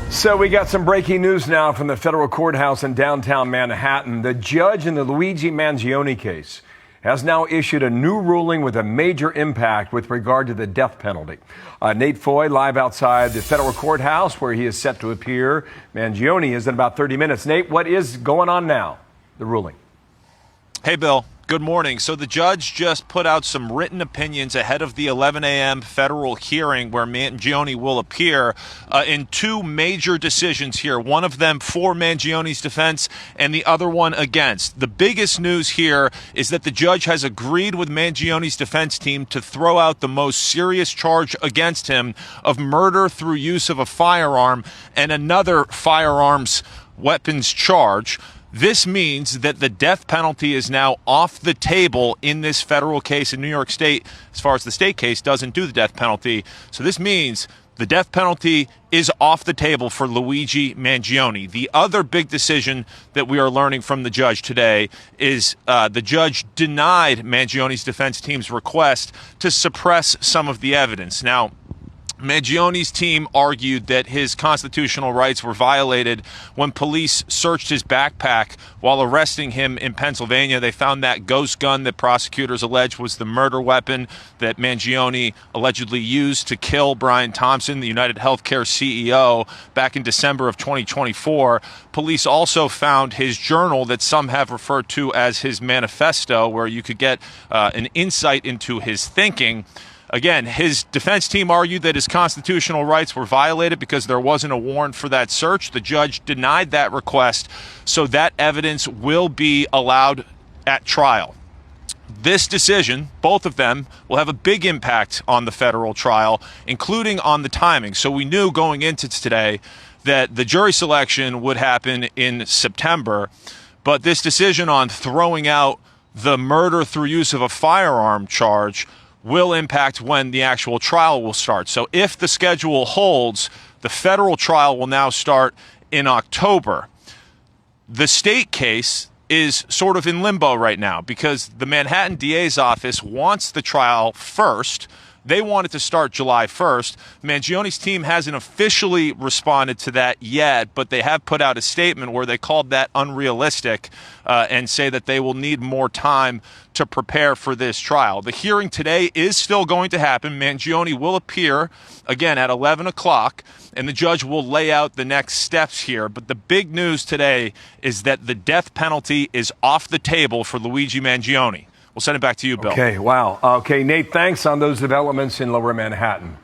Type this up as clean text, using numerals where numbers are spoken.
So we got some breaking news now from the federal courthouse in downtown Manhattan. The judge in the Luigi Mangione case has now issued a new ruling with a major impact with regard to the death penalty. Nate Foy live outside the federal courthouse where he is set to appear. Mangione is in about 30 minutes. Nate, what is going on now? The ruling. Hey, Bill. Good morning. So the judge just put out some written opinions ahead of the 11 a.m. federal hearing where Mangione will appear in two major decisions here. One of them for Mangione's defense and the other one against. The biggest news here is that the judge has agreed with Mangione's defense team to throw out the most serious charge against him of murder through use of a firearm and another firearms weapons charge. This means that the death penalty is now off the table in this federal case in New York State. As far as the state case doesn't do the death penalty. So this means the death penalty is off the table for Luigi Mangione. The other big decision that we are learning from the judge today is the judge denied Mangione's defense team's request to suppress some of the evidence. Now, Mangione's team argued that his constitutional rights were violated when police searched his backpack while arresting him in Pennsylvania. They found that ghost gun that prosecutors allege was the murder weapon that Mangione allegedly used to kill Brian Thompson, the United Healthcare CEO, back in December of 2024. Police also found his journal that some have referred to as his manifesto, where you could get an insight into his thinking. Again, his defense team argued that his constitutional rights were violated because there wasn't a warrant for that search. The judge denied that request, so that evidence will be allowed at trial. This decision, both of them, will have a big impact on the federal trial, including on the timing. So we knew going into today that the jury selection would happen in September, but this decision on throwing out the murder through use of a firearm charge will impact when the actual trial will start. So if the schedule holds, the federal trial will now start in October. The state case is sort of in limbo right now because the Manhattan DA's office wants the trial first. They want it to start July 1st. Mangione's team hasn't officially responded to that yet, but they have put out a statement where they called that unrealistic and say that they will need more time to prepare for this trial. The hearing today is still going to happen. Mangione will appear again at 11 o'clock, and the judge will lay out the next steps here. But the big news today is that the death penalty is off the table for Luigi Mangione. We'll send it back to you, Bill. Okay, wow. Okay, Nate, thanks on those developments in Lower Manhattan.